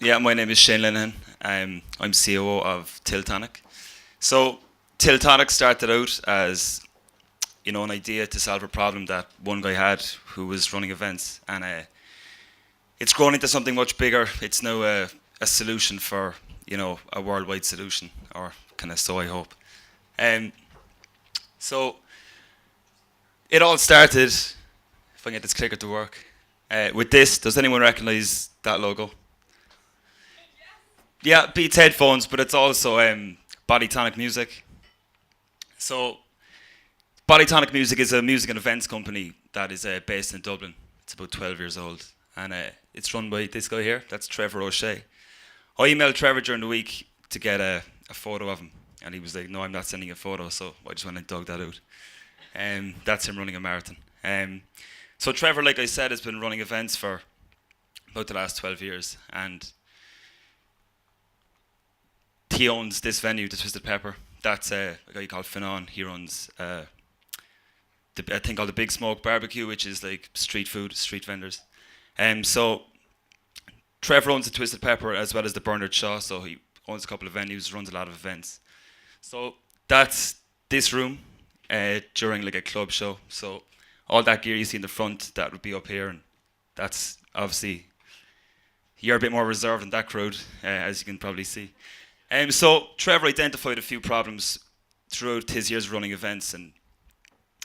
Yeah, my name is Shane Linehan. I'm COO of Tilltonic. So Tilltonic started out as an idea to solve a problem that one guy had who was running events, and it's grown into something much bigger. It's now a solution for a worldwide solution, or kind of so I hope. Um, so it all started. If I can get this clicker to work, with this. Does anyone recognise that logo? Yeah, Beats headphones, but it's also Bodytonic music. So, Bodytonic music is a music and events company that is based in Dublin. It's about 12 years old, and it's run by this guy here. That's Trevor O'Shea. I emailed Trevor during the week to get a photo of him, and he was like, "No, I'm not sending a photo." So I just went and dug that out. That's him running a marathon. So Trevor, like I said, has been running events for about the last 12 years, and he owns this venue, the Twisted Pepper. That's a guy called Finan. He runs a thing called the Big Smoke Barbecue, which is like street food, street vendors. So Trevor owns the Twisted Pepper as well as the Bernard Shaw. So he owns a couple of venues, runs a lot of events. So that's this room during like a club show. So all that gear you see in the front, that would be up here, and that's obviously you're a bit more reserved than that crowd, as you can probably see. So Trevor identified a few problems throughout his years running events, and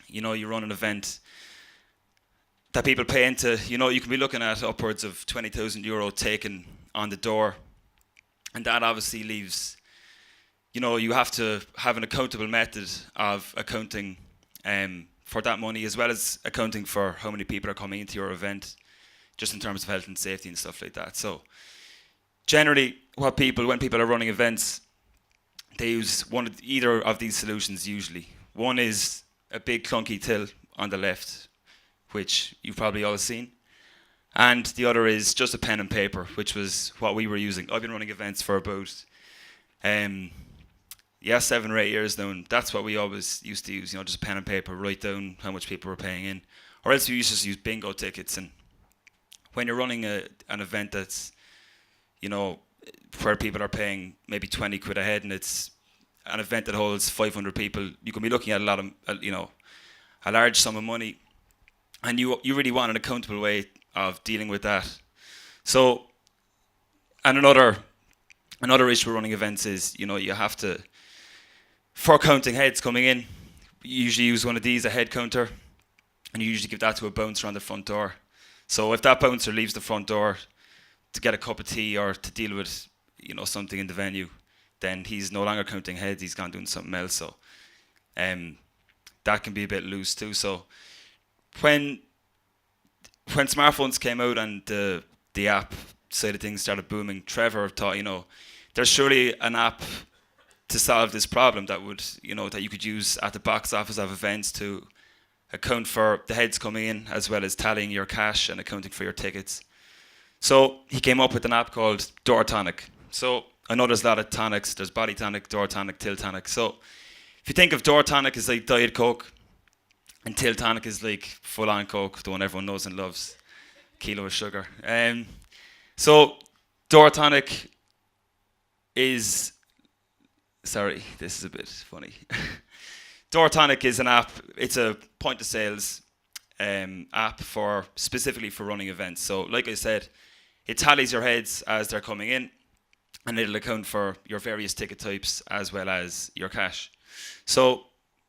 you run an event that people pay into. You can be looking at upwards of €20,000 taken on the door, and that obviously leaves. You have to have an accountable method of accounting for that money, as well as accounting for how many people are coming into your event, just in terms of health and safety and stuff like that. So generally, when people are running events, they use either of these solutions usually. One is a big clunky till on the left, which you've probably all seen. And the other is just a pen and paper, which was what we were using. I've been running events for about 7 or 8 years now, and that's what we always used to use, just pen and paper, write down how much people were paying in. Or else we used to just use bingo tickets. And when you're running an event that's where people are paying maybe 20 quid a head, and it's an event that holds 500 people, you can be looking at a large sum of money, and you really want an accountable way of dealing with that. So, and another issue with running events is, you have to, for counting heads coming in, you usually use one of these, a head counter, and you usually give that to a bouncer on the front door. So if that bouncer leaves the front door to get a cup of tea or to deal with something in the venue, then he's no longer counting heads, he's gone doing something else. So that can be a bit loose too. So when smartphones came out and the app side of things started booming, Trevor thought, there's surely an app to solve this problem that would that you could use at the box office of events to account for the heads coming in, as well as tallying your cash and accounting for your tickets. So he came up with an app called Doortonic. So I know there's a lot of tonics. There's Bodytonic, Doortonic, Tilltonic. So if you think of Doortonic as like Diet Coke, and Tilltonic is like full-on Coke, the one everyone knows and loves, kilo of sugar. So Doortonic is, sorry, this is a bit funny. Doortonic is an app. It's a point-of-sales app specifically for running events. So like I said, it tallies your heads as they're coming in, and it'll account for your various ticket types as well as your cash. So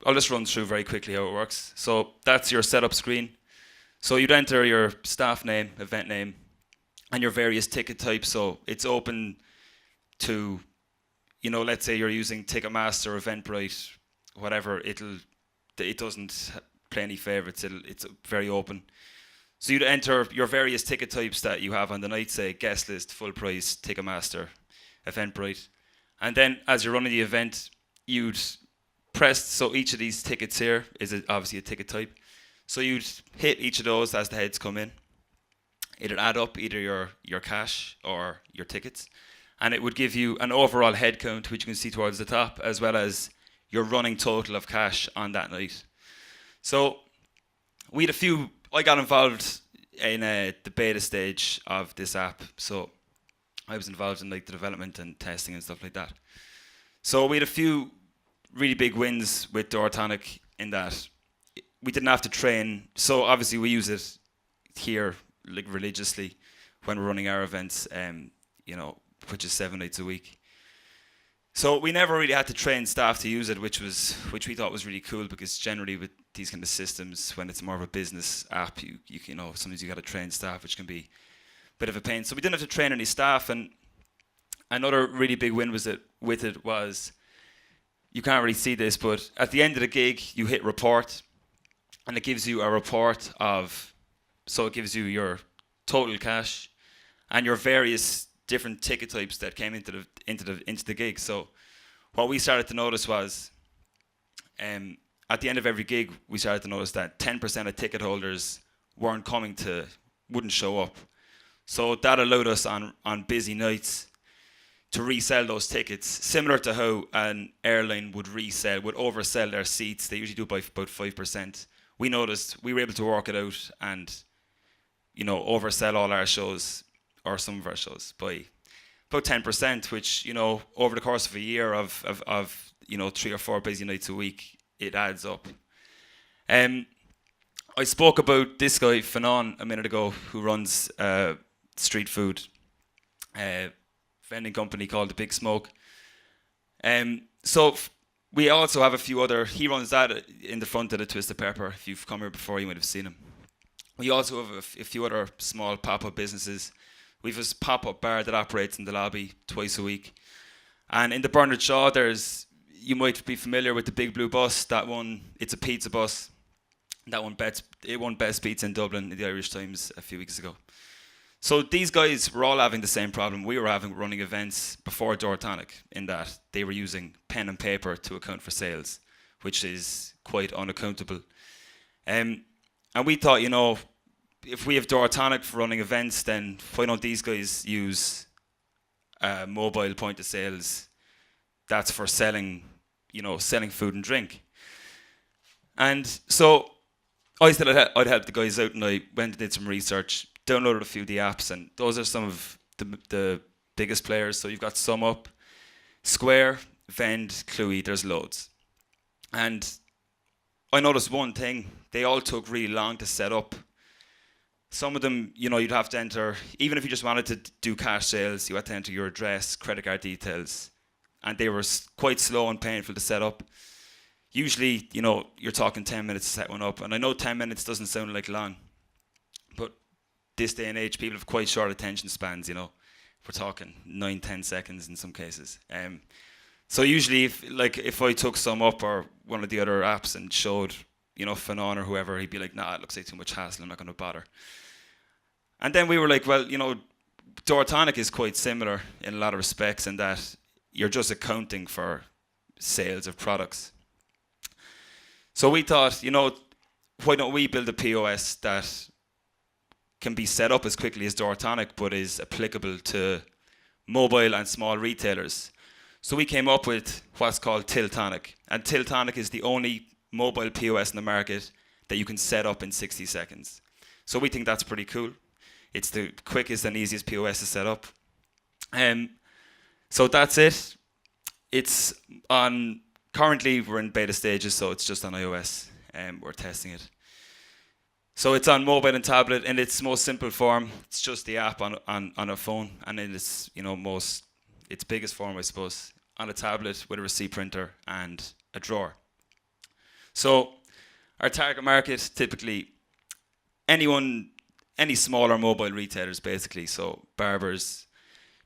I'll just run through very quickly how it works. So that's your setup screen. So you'd enter your staff name, event name, and your various ticket types. So it's open to, let's say you're using Ticketmaster, Eventbrite, whatever. It doesn't play any favorites. It's very open. So you'd enter your various ticket types that you have on the night, say guest list, full price, Ticketmaster, Eventbrite. And then as you're running the event, you'd press, so each of these tickets here is obviously a ticket type. So you'd hit each of those as the heads come in. It'd add up either your cash or your tickets. And it would give you an overall head count, which you can see towards the top, as well as your running total of cash on that night. So I got involved in the beta stage of this app. So I was involved in like the development and testing and stuff like that. So we had a few really big wins with Doortonic in that we didn't have to train. So obviously we use it here like religiously when we're running our events, you know, which is 7 nights a week. So we never really had to train staff to use it, which we thought was really cool because generally with these kind of systems, when it's more of a business app, you know sometimes you got to train staff, which can be a bit of a pain. So we didn't have to train any staff, and another really big win was that with it was you can't really see this, but at the end of the gig you hit report, and it gives you a report of, so it gives you your total cash and your various different ticket types that came into the gig. So what we started to notice was, at the end of every gig, we started to notice that 10% of ticket holders wouldn't show up. So that allowed us on busy nights to resell those tickets, similar to how an airline would oversell their seats. They usually do by about 5%. We noticed we were able to work it out and, you know, oversell all our shows, or some of our shows, by about 10%, which, you know, over the course of a year of you know, 3 or 4 busy nights a week, it adds up. I spoke about this guy, Fanon, a minute ago, who runs street food vending company called The Big Smoke. So we also have a few other, he runs that in the front of the Twisted Pepper. If you've come here before, you might have seen him. We also have a few other small pop-up businesses. We have this pop-up bar that operates in the lobby twice a week. And in the Bernard Shaw, you might be familiar with the Big Blue Bus. That one, it's a pizza bus. That one, it won Best Pizza in Dublin in the Irish Times a few weeks ago. So these guys were all having the same problem we were having running events before Doortonic, in that they were using pen and paper to account for sales, which is quite unaccountable. And we thought, you know, if we have Doortonic for running events, then why don't these guys use mobile point of sales that's for selling, you know, selling food and drink. And so I said I'd help the guys out, and I went and did some research, downloaded a few of the apps, and those are some of the biggest players. So you've got SumUp, Square, Vend, Cluey, there's loads. And I noticed one thing, they all took really long to set up. Some of them, you know, you'd have to enter, even if you just wanted to do cash sales, you had to enter your address, credit card details, and they were quite slow and painful to set up. Usually, you know, you're talking 10 minutes to set one up, and I know 10 minutes doesn't sound like long, but this day and age, people have quite short attention spans, you know. We're talking 9-10 seconds in some cases. So usually, if I took SumUp or one of the other apps and showed, you know, Fanon or whoever, he'd be like, nah, it looks like too much hassle, I'm not going to bother. And then we were like, well, you know, Doortonic is quite similar in a lot of respects in that you're just accounting for sales of products. So we thought, you know, why don't we build a POS that can be set up as quickly as Doortonic, but is applicable to mobile and small retailers. So we came up with what's called Tilltonic. And Tilltonic is the only mobile POS in the market that you can set up in 60 seconds. So we think that's pretty cool. It's the quickest and easiest POS to set up. So that's it. It's on, currently we're in beta stages, so it's just on iOS. We're testing it. So it's on mobile and tablet in its most simple form. It's just the app on a phone, and in its, you know, its biggest form, I suppose, on a tablet with a receipt printer and a drawer. So our target market, typically any smaller mobile retailers, basically. So barbers,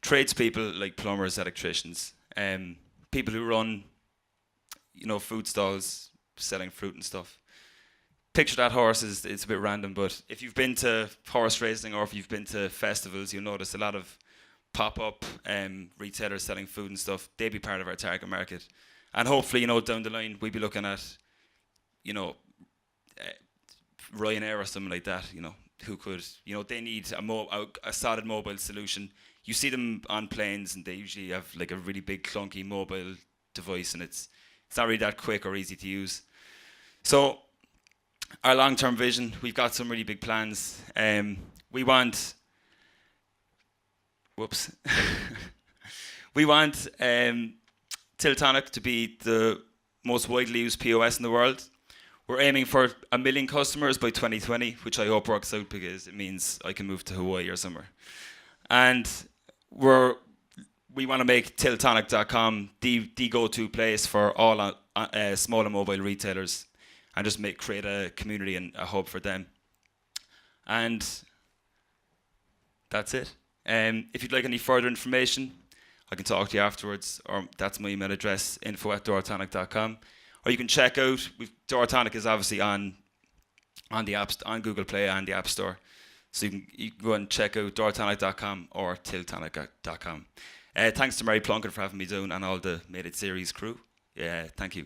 tradespeople like plumbers, electricians, people who run, you know, food stalls selling fruit and stuff. Picture that horse, it's a bit random, but if you've been to horse racing or if you've been to festivals, you'll notice a lot of pop-up retailers selling food and stuff. They'd be part of our target market. And hopefully, you know, down the line, we'd be looking at, you know, Ryanair or something like that, you know, who could, you know, they need a solid mobile solution. You see them on planes and they usually have like a really big clunky mobile device, and it's not really that quick or easy to use. So our long-term vision, we've got some really big plans. We want Whoops. We want Tilltonic to be the most widely used POS in the world. We're aiming for 1 million customers by 2020, which I hope works out because it means I can move to Hawaii or somewhere. And we want to make Tilltonic.com the go-to place for all small and mobile retailers, and just create a community and a hub for them. And that's it. If you'd like any further information, I can talk to you afterwards, or that's my email address, info@doortonic.com. Or you can check out, Doortonic is obviously on the on Google Play and the App Store. So you can go and check out doortonic.com or tilltonic.com. Thanks to Mary Plunkett for having me down, and all the Made It series crew. Yeah, thank you.